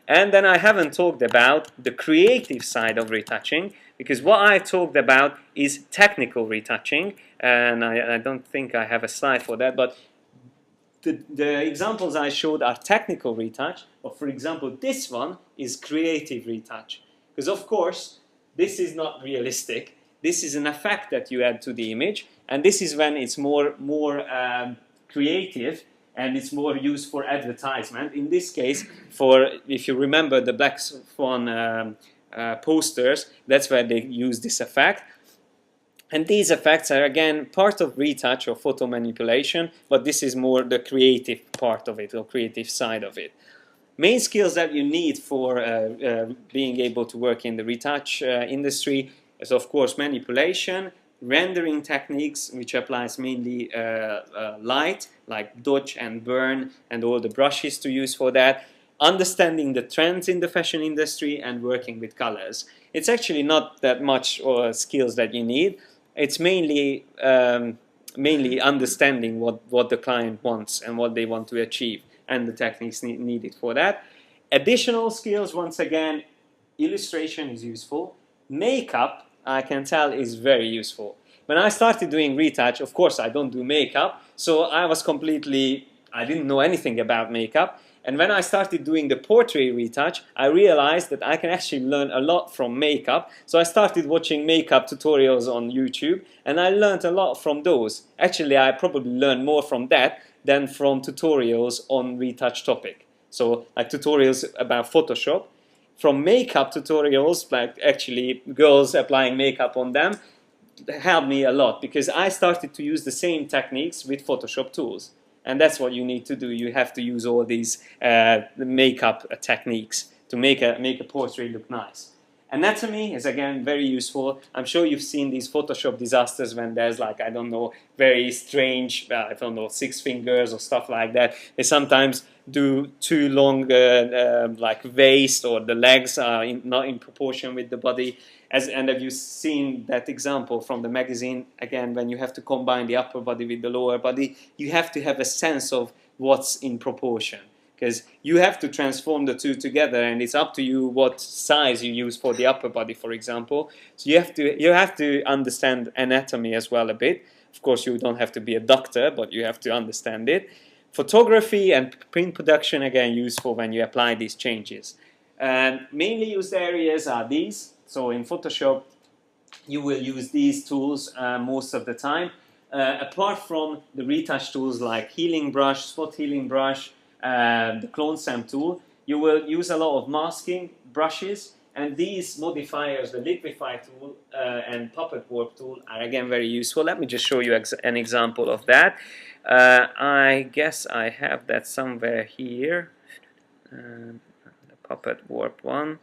A: And then I haven't talked about the creative side of retouching, because what I talked about is technical retouching, and I don't think I have a slide for that, but the examples I showed are technical retouch, but for example this one is creative retouch, because of course this is not realistic. This is an effect that you add to the image, and this is when it's more creative, and it's more used for advertisement. In this case, if you remember the Black Swan posters, that's where they use this effect. And these effects are again part of retouch or photo manipulation, but this is more the creative part of it, or creative side of it. Main skills that you need for being able to work in the retouch industry is of course manipulation, rendering techniques, which applies mainly light, like dodge and burn, and all the brushes to use for that, understanding the trends in the fashion industry, and working with colors. It's actually not that much skills that you need. It's mainly understanding what the client wants and what they want to achieve, and the techniques needed for that. Additional skills, once again, illustration is useful. Makeup, I can tell, is very useful. When I started doing retouch, of course I don't do makeup, so I didn't know anything about makeup. And when I started doing the portrait retouch, I realized that I can actually learn a lot from makeup. So I started watching makeup tutorials on YouTube, and I learned a lot from those. Actually, I probably learned more from that than from tutorials on retouch topic. So like tutorials about Photoshop. From makeup tutorials, like actually girls applying makeup on them, helped me a lot, because I started to use the same techniques with Photoshop tools. And that's what you need to do. You have to use all these makeup techniques to make a portrait look nice. Anatomy is again very useful. I'm sure you've seen these Photoshop disasters when there's like, I don't know, very strange, I don't know, 6 fingers or stuff like that. They sometimes do too long like waist, or the legs are not in proportion with the body. And have you seen that example from the magazine? Again, when you have to combine the upper body with the lower body, you have to have a sense of what's in proportion, because you have to transform the two together, and it's up to you what size you use for the upper body, for example. So you have to understand anatomy as well a bit. Of course, you don't have to be a doctor, but you have to understand it. Photography and print production, again, useful when you apply these changes. And mainly used areas are these. So in Photoshop, you will use these tools most of the time. Apart from the retouch tools like healing brush, spot healing brush, the clone stamp tool, you will use a lot of masking brushes, and these modifiers, the liquify tool and puppet warp tool, are again very useful. Let me just show you an example of that. I guess I have that somewhere here, the puppet warp one.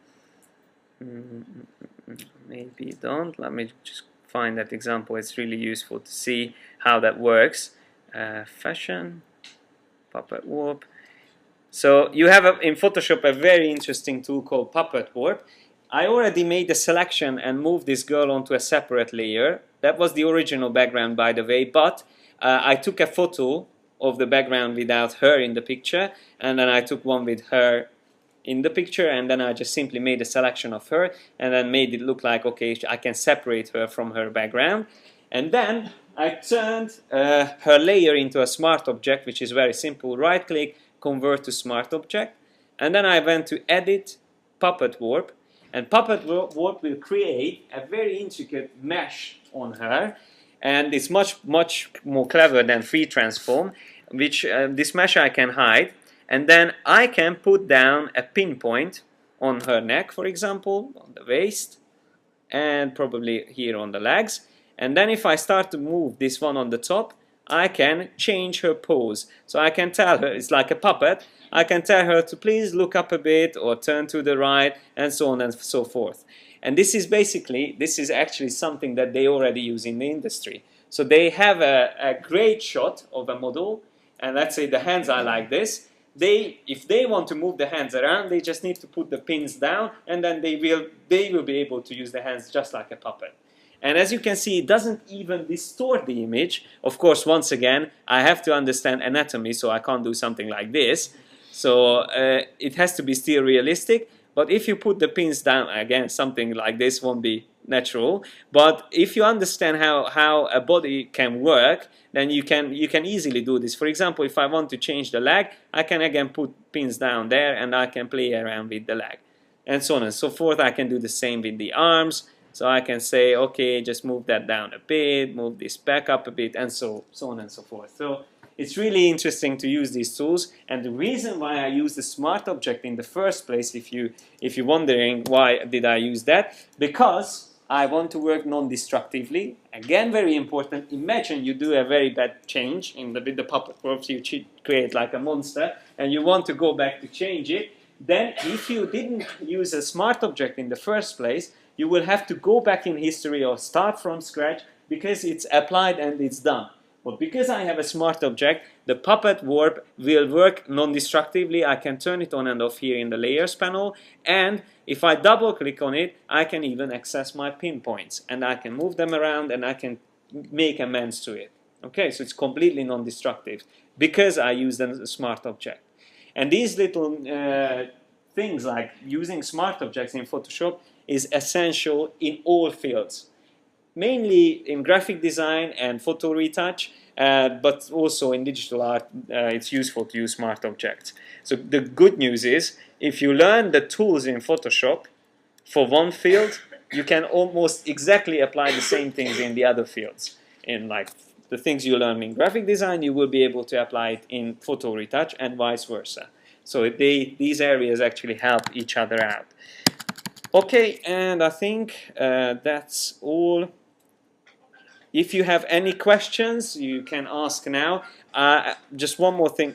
A: Maybe don't. Let me just find that example. It's really useful to see how that works. Fashion, puppet warp. So you have in Photoshop a very interesting tool called puppet warp. I already made a selection and moved this girl onto a separate layer. That was the original background, by the way, but I took a photo of the background without her in the picture, and then I took one with her in the picture, and then I just simply made a selection of her, and then made it look like, okay, I can separate her from her background. And then I turned her layer into a smart object, which is very simple. Right click, convert to smart object, and then I went to edit, puppet warp, and puppet warp will create a very intricate mesh on her. and it's much more clever than free transform, which this mesh I can hide, and then I can put down a pinpoint on her neck, for example, on the waist, and probably here on the legs. And then if I start to move this one on the top, I can change her pose. So I can tell her, it's like a puppet, I can tell her to please look up a bit or turn to the right, and so on and so forth. And this is actually something that they already use in the industry. So they have a great shot of a model, and let's say the hands are like this. If they want to move the hands around, they just need to put the pins down, and then they will be able to use the hands just like a puppet. And as you can see, it doesn't even distort the image. Of course, once again, I have to understand anatomy, so I can't do something like this. So it has to be still realistic. But if you put the pins down, again, something like this won't be natural. But if you understand how a body can work, then you can easily do this. For example, if I want to change the leg, I can again put pins down there, and I can play around with the leg, and so on and so forth. I can do the same with the arms. So I can say, okay, just move that down a bit, move this back up a bit, and so on and so forth. So it's really interesting to use these tools. And the reason why I use the Smart Object in the first place, if you're wondering why did I use that, because I want to work non-destructively. Again, very important. Imagine you do a very bad change with the puppet works. You create like a monster, and you want to go back to change it. Then, if you didn't use a Smart Object in the first place, you will have to go back in history or start from scratch, because it's applied and it's done. But because I have a Smart Object, the puppet warp will work non-destructively. I can turn it on and off here in the layers panel, and if I double click on it, I can even access my pinpoints, and I can move them around, and I can make amends to it. Okay, so it's completely non-destructive because I use the Smart Object. And these little things like using Smart Objects in Photoshop is essential in all fields, mainly in graphic design and photo retouch, but also in digital art. It's useful to use Smart Objects. So the good news is, if you learn the tools in Photoshop for one field, you can almost exactly apply the same things in the other fields. In like the things you learn in graphic design, you will be able to apply it in photo retouch and vice versa. So these areas actually help each other out. Okay, and I think that's all. If you have any questions, you can ask now. Just one more thing.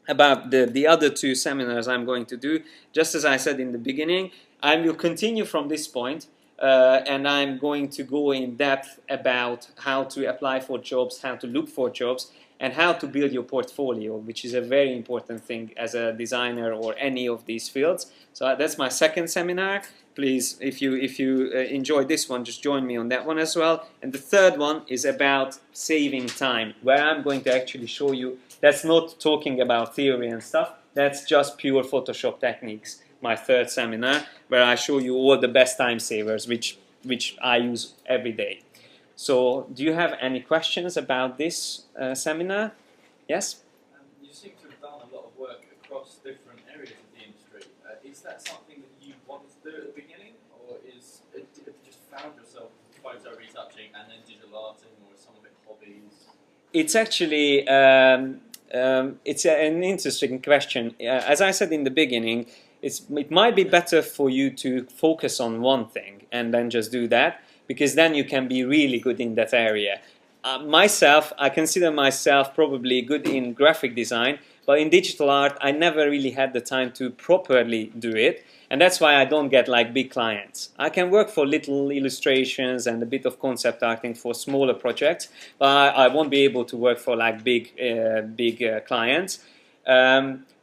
A: About the other two seminars I'm going to do. Just as I said in the beginning, I will continue from this point, and I'm going to go in depth about how to apply for jobs, how to look for jobs, and how to build your portfolio, which is a very important thing as a designer or any of these fields. So that's my second seminar. Please, if you enjoy this one, just join me on that one as well. And the third one is about saving time, where I'm going to actually show you. That's not talking about theory and stuff. That's just pure Photoshop techniques. My third seminar, where I show you all the best time savers, which I use every day. So, do you have any questions about this seminar? Yes?
B: You seem to have done a lot of work across different areas of the industry. Is that something that you wanted to do at the beginning, or have you just found yourself photo retouching and then digital arting, or is some of it hobbies?
A: It's actually it's an interesting question. As I said in the beginning, it might be better for you to focus on one thing and then just do that, because then you can be really good in that area. I consider myself probably good in graphic design, but in digital art, I never really had the time to properly do it, and that's why I don't get like big clients. I can work for little illustrations and a bit of concept arting for smaller projects, but I won't be able to work for like big clients.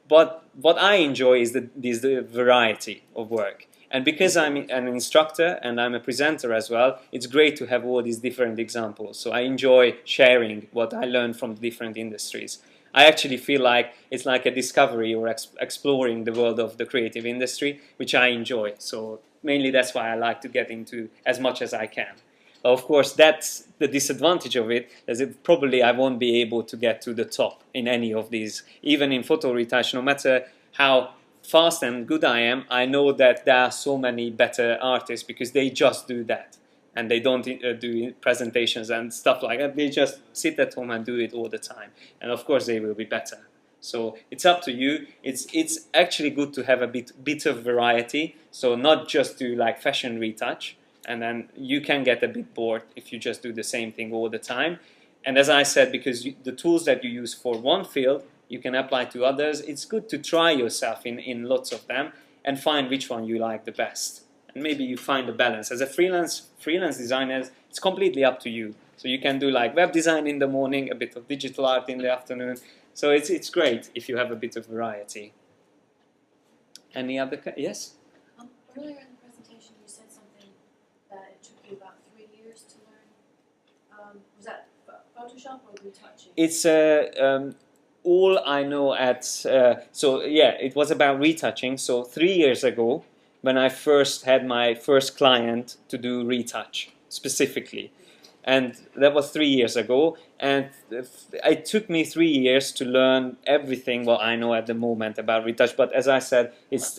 A: But what I enjoy is the variety of work. And because I'm an instructor and I'm a presenter as well, it's great to have all these different examples. So I enjoy sharing what I learned from different industries. I actually feel like it's like a discovery or exploring the world of the creative industry, which I enjoy. So mainly that's why I like to get into as much as I can. But of course, that's the disadvantage of it, is probably I won't be able to get to the top in any of these. Even in photo retouch, no matter how fast and good I am, I know that there are so many better artists because they just do that. And they don't do presentations and stuff like that. They just sit at home and do it all the time. And of course they will be better. So it's up to you. It's actually good to have a bit of variety. So not just do like fashion retouch. And then you can get a bit bored if you just do the same thing all the time. And as I said, because the tools that you use for one field, you can apply to others. It's good to try yourself in lots of them and find which one you like the best. And maybe you find a balance. As a freelance designer, it's completely up to you. So you can do like web design in the morning, a bit of digital art in the afternoon. So it's great if you have a bit of variety. Any other? Yes?
C: Earlier in the presentation, you said something that it took you about 3 years to learn. Was that Photoshop or retouching?
A: It's all I know at. So yeah, it was about retouching. So 3 years ago, when I first had my first client to do retouch specifically. And that was 3 years ago. And it took me 3 years to learn everything what I know at the moment about retouch. But as I said,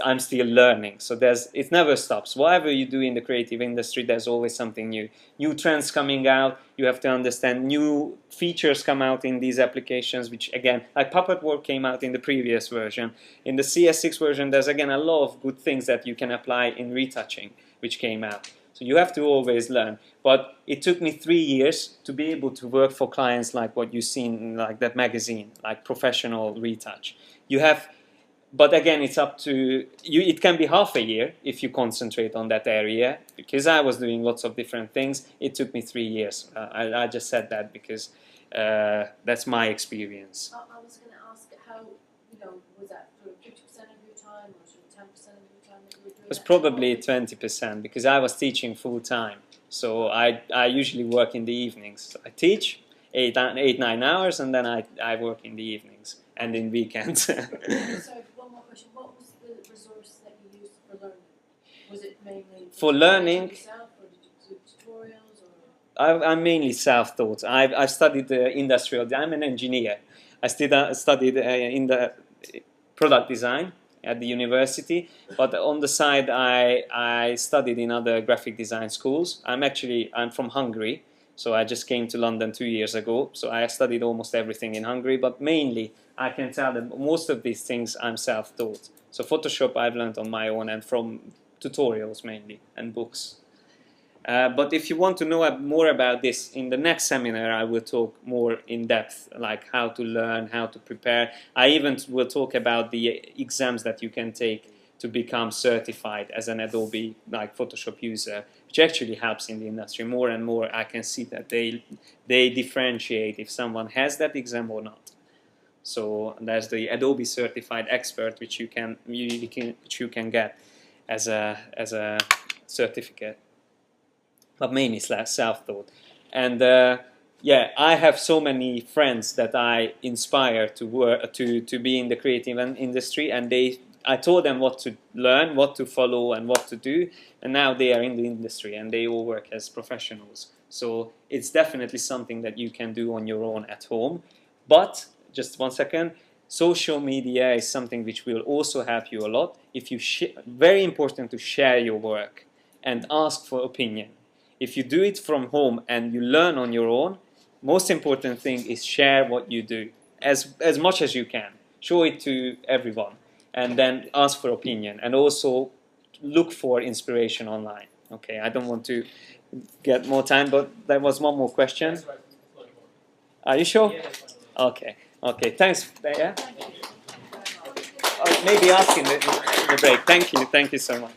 A: I'm still learning. So it never stops. Whatever you do in the creative industry, there's always something new. New trends coming out. You have to understand new features come out in these applications, which again, like puppet work came out in the previous version. In the CS6 version, there's again a lot of good things that you can apply in retouching, which came out. So you have to always learn. But it took me 3 years to be able to work for clients like what you've seen in like that magazine, like professional retouch. But again, it's up to you. It can be half a year if you concentrate on that area. Because I was doing lots of different things, it took me 3 years. I just said that because that's my experience.
C: I was going to ask how, was that for 50% of your time or 10% of your time that you were doing?
A: It was probably 20% because I was teaching full time. So I usually work in the evenings. So I teach 8-9 hours and then I work in the evenings and in weekends.
C: Sorry, one more question. What was the resource that you used for learning? Was it mainly
A: for learning?
C: Yourself, or did you do tutorials? Or?
A: I'm mainly self-taught. I've studied industrial. I'm an engineer. I studied in the product design at the university, but on the side I studied in other graphic design schools. I'm from Hungary, so I just came to London 2 years ago, so I studied almost everything in Hungary, but mainly I can tell that most of these things I'm self-taught. So Photoshop I've learned on my own and from tutorials mainly and books. But if you want to know more about this, in the next seminar I will talk more in depth, like how to learn, how to prepare. I even will talk about the exams that you can take to become certified as an Adobe Photoshop user, which actually helps in the industry. More and more I can see that they differentiate if someone has that exam or not. So there's the Adobe Certified Expert, which you can get as a certificate. But mainly self-taught. And yeah, I have so many friends that I inspire to work to be in the creative industry, and I told them what to learn, what to follow, and what to do, and now they are in the industry and they all work as professionals. So it's definitely something that you can do on your own at home. But just 1 second. Social media is something which will also help you a lot. Very important to share your work and ask for opinion. If you do it from home and you learn on your own, most important thing is share what you do as much as you can. Show it to everyone and then ask for opinion, and also look for inspiration online. Okay, I don't want to get more time, but there was one more question. Are you sure? Okay, thanks. Yeah? Maybe ask in the break. Thank you so much.